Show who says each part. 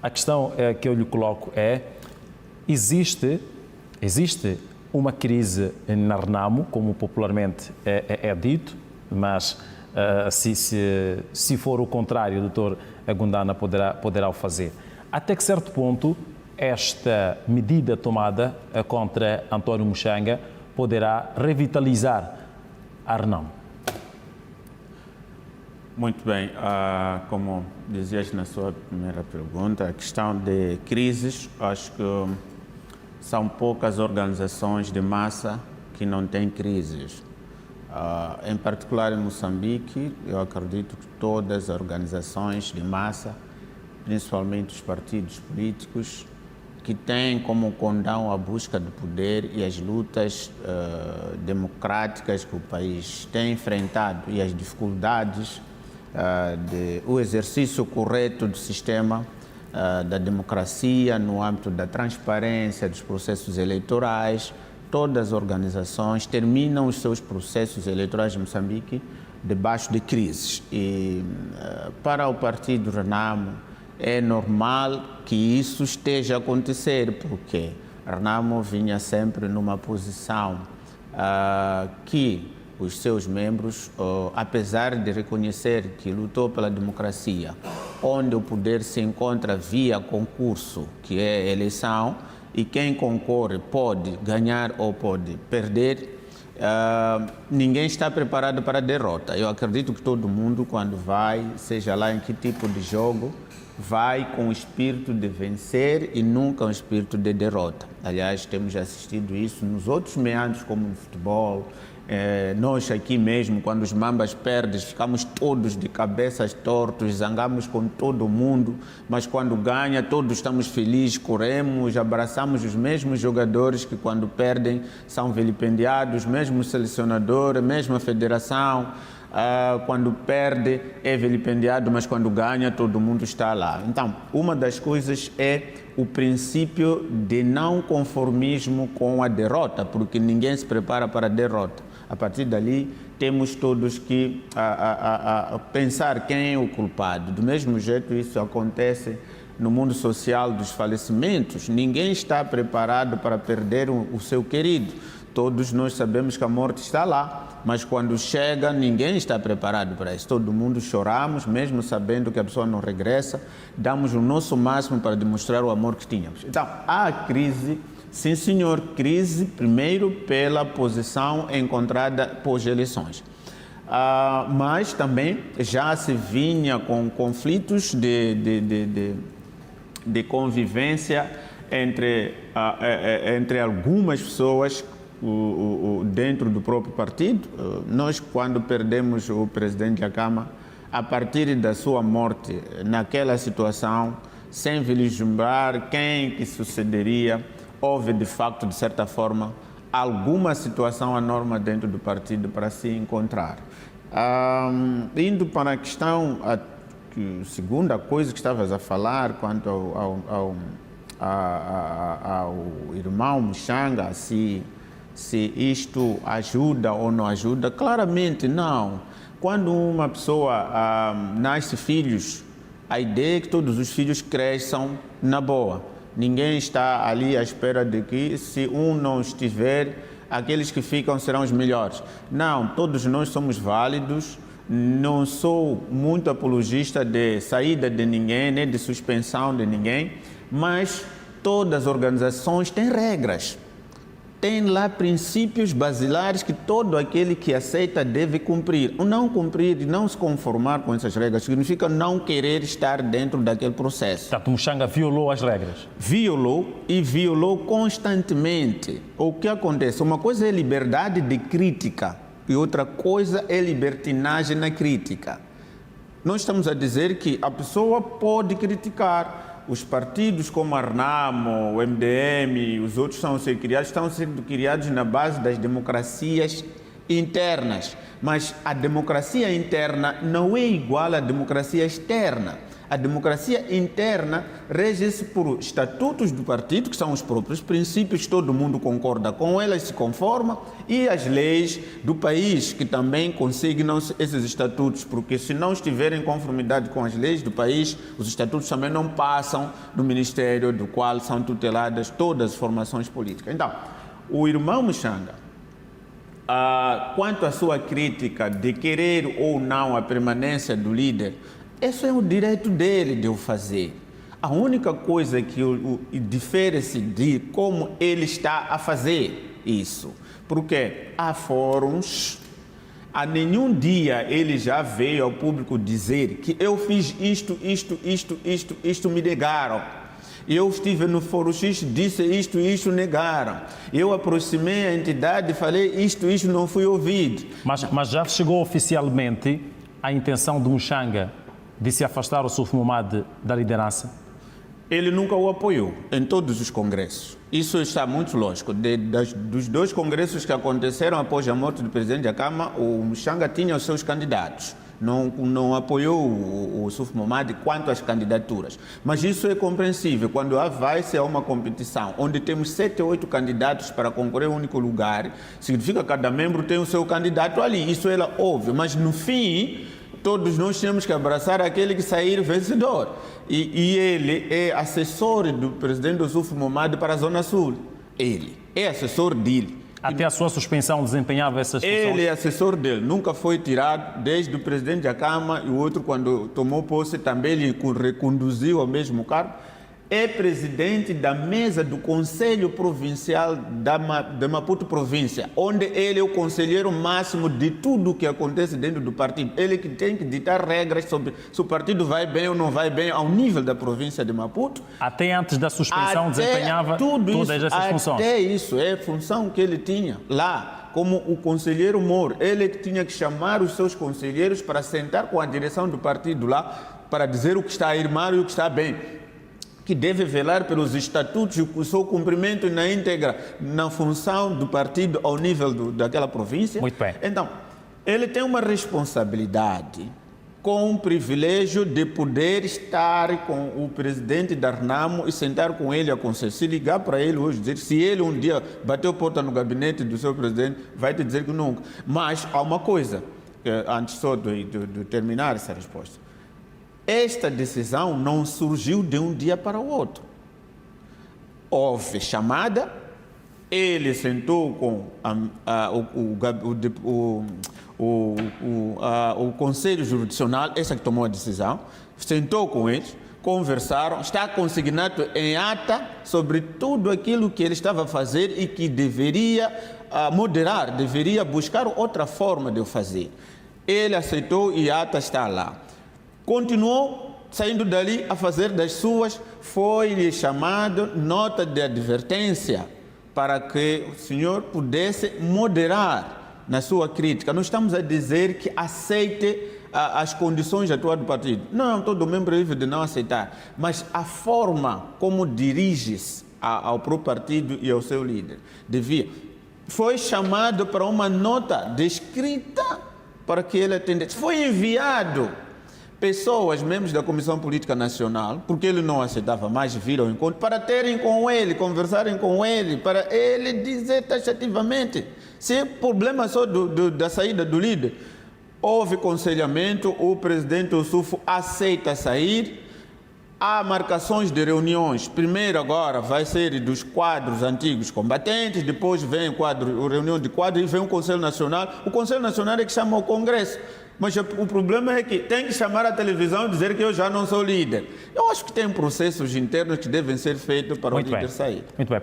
Speaker 1: A questão que eu lhe coloco é, existe uma crise na Renamo, como popularmente é dito, mas se for o contrário, o doutor Gundana poderá o fazer. Até que certo ponto esta medida tomada contra António Muxanga poderá revitalizar a Renamo?
Speaker 2: Muito bem, como dizias na sua primeira pergunta, a questão de crises, acho que são poucas organizações de massa que não têm crises. Em particular em Moçambique, eu acredito que todas as organizações de massa, principalmente os partidos políticos, que têm como condão a busca do poder e as lutas democráticas que o país tem enfrentado e as dificuldades o exercício correto do sistema da democracia no âmbito da transparência dos processos eleitorais. Todas as organizações terminam os seus processos eleitorais em Moçambique debaixo de crises. E para o partido Renamo é normal que isso esteja a acontecer, porque Renamo vinha sempre numa posição que os seus membros, apesar de reconhecer que lutou pela democracia, onde o poder se encontra via concurso, que é eleição, e quem concorre pode ganhar ou pode perder, ninguém está preparado para a derrota. Eu acredito que todo mundo, quando vai, seja lá em que tipo de jogo, vai com o espírito de vencer e nunca um espírito de derrota. Aliás, temos assistido isso nos outros meandros, como no futebol. Nós aqui mesmo, quando os Mambas perdem, ficamos todos de cabeças tortos, zangamos com todo mundo, mas quando ganha, todos estamos felizes, corremos, abraçamos os mesmos jogadores que quando perdem são vilipendiados, mesmo selecionador, a mesma federação. Quando perde é vilipendiado, mas quando ganha todo mundo está lá. Então, uma das coisas é o princípio de não conformismo com a derrota, porque ninguém se prepara para a derrota. A partir dali, temos todos que pensar quem é o culpado. Do mesmo jeito, isso acontece no mundo social dos falecimentos. Ninguém está preparado para perder o seu querido. Todos nós sabemos que a morte está lá, mas quando chega, ninguém está preparado para isso. Todo mundo choramos, mesmo sabendo que a pessoa não regressa, damos o nosso máximo para demonstrar o amor que tínhamos. Então, há crise, sim senhor, crise primeiro pela posição encontrada pós-eleições. Mas também já se vinha com conflitos de convivência entre algumas pessoas dentro do próprio partido. Nós, quando perdemos o presidente da Câmara, a partir da sua morte, naquela situação, sem vislumbrar quem que sucederia, houve de facto, de certa forma, alguma situação anormal dentro do partido para se encontrar. Indo para a questão, a segunda coisa que estavas a falar, quanto ao irmão Muxanga, se isto ajuda ou não ajuda, claramente não. Quando uma pessoa nasce filhos, a ideia é que todos os filhos cresçam na boa. Ninguém está ali à espera de que, se um não estiver, aqueles que ficam serão os melhores. Não, todos nós somos válidos. Não sou muito apologista de saída de ninguém, nem de suspensão de ninguém, mas todas as organizações têm regras. Tem lá princípios basilares que todo aquele que aceita deve cumprir. O não cumprir e não se conformar com essas regras significa não querer estar dentro daquele processo.
Speaker 1: Portanto, Muxanga violou as regras.
Speaker 2: Violou e violou constantemente. O que acontece? Uma coisa é liberdade de crítica e outra coisa é libertinagem na crítica. Nós estamos a dizer que a pessoa pode criticar. Os partidos como a Renamo, o MDM, os outros estão sendo criados na base das democracias internas. Mas a democracia interna não é igual à democracia externa. A democracia interna rege-se por estatutos do partido, que são os próprios princípios, todo mundo concorda com elas, se conforma, e as leis do país, que também consignam esses estatutos, porque se não estiverem em conformidade com as leis do país, os estatutos também não passam do ministério do qual são tuteladas todas as formações políticas. Então, o irmão Muchanga, quanto à sua crítica de querer ou não a permanência do líder, esse é o direito dele de o fazer. A única coisa que difere-se de como ele está a fazer isso, porque há fóruns, a nenhum dia ele já veio ao público dizer que eu fiz isto, me negaram. Eu estive no Fórum X, disse isto, negaram. Eu aproximei a entidade, falei isto, não fui ouvido.
Speaker 1: Mas já chegou oficialmente a intenção de Muchanga de se afastar o Suf Mahamat da liderança?
Speaker 2: Ele nunca o apoiou em todos os congressos. Isso está muito lógico. Dos 2 congressos que aconteceram após a morte do presidente da Câmara, o Muchanga tinha os seus candidatos. Não apoiou o Suf Mahamat quanto às candidaturas. Mas isso é compreensível. Quando vai-se a uma competição onde temos 7 ou 8 candidatos para concorrer a um único lugar, significa que cada membro tem o seu candidato ali. Isso é óbvio. Mas no fim, todos nós temos que abraçar aquele que sair vencedor. E ele é assessor do presidente do Suf Mahamat para a Zona Sul. Ele é assessor dele.
Speaker 1: Até a sua suspensão desempenhava essas funções?
Speaker 2: Ele é assessor dele, nunca foi tirado, desde o presidente da Câmara e o outro, quando tomou posse, também lhe reconduziu ao mesmo cargo. É presidente da mesa do Conselho Provincial de Maputo Província, onde ele é o conselheiro máximo de tudo o que acontece dentro do partido. Ele que tem que ditar regras sobre se o partido vai bem ou não vai bem ao nível da província de Maputo.
Speaker 1: Até antes da suspensão desempenhava todas essas funções?
Speaker 2: Até isso, é a função que ele tinha lá. Como o conselheiro Moro, ele que tinha que chamar os seus conselheiros para sentar com a direção do partido lá, para dizer o que está a ir mal e o que está bem, que deve velar pelos estatutos e o seu cumprimento na íntegra, na função do partido ao nível daquela província.
Speaker 1: Muito bem.
Speaker 2: Então, ele tem uma responsabilidade com o privilégio de poder estar com o presidente da RNAMO e sentar com ele a conselho. Se ligar para ele hoje, dizer, se ele um dia bateu porta no gabinete do seu presidente, vai te dizer que nunca. Mas há uma coisa, antes só de terminar essa resposta. Esta decisão não surgiu de um dia para o outro. Houve chamada, ele sentou com o Conselho Jurisdicional, essa que tomou a decisão, sentou com eles, conversaram, está consignado em ata sobre tudo aquilo que ele estava a fazer e que deveria moderar, deveria buscar outra forma de o fazer. Ele aceitou e a ata está lá. Continuou saindo dali a fazer das suas, foi-lhe chamado nota de advertência para que o senhor pudesse moderar na sua crítica. Não estamos a dizer que aceite as condições atuais do partido. Não, todo membro é livre de não aceitar, mas a forma como dirige-se ao próprio partido e ao seu líder devia. Foi chamado para uma nota descrita para que ele atendesse. Foi enviado pessoas, membros da Comissão Política Nacional, porque ele não aceitava mais vir ao encontro, para terem com ele, conversarem com ele, para ele dizer taxativamente se é problema só da saída do líder. Houve aconselhamento, o presidente do SUFO aceita sair, há marcações de reuniões. Primeiro agora vai ser dos quadros antigos combatentes, depois vem a reunião de quadros e vem o Conselho Nacional. O Conselho Nacional é que chama o Congresso. Mas o problema é que tem que chamar a televisão e dizer que eu já não sou líder. Eu acho que tem processos internos que devem ser feitos para o líder sair.
Speaker 1: Muito bem.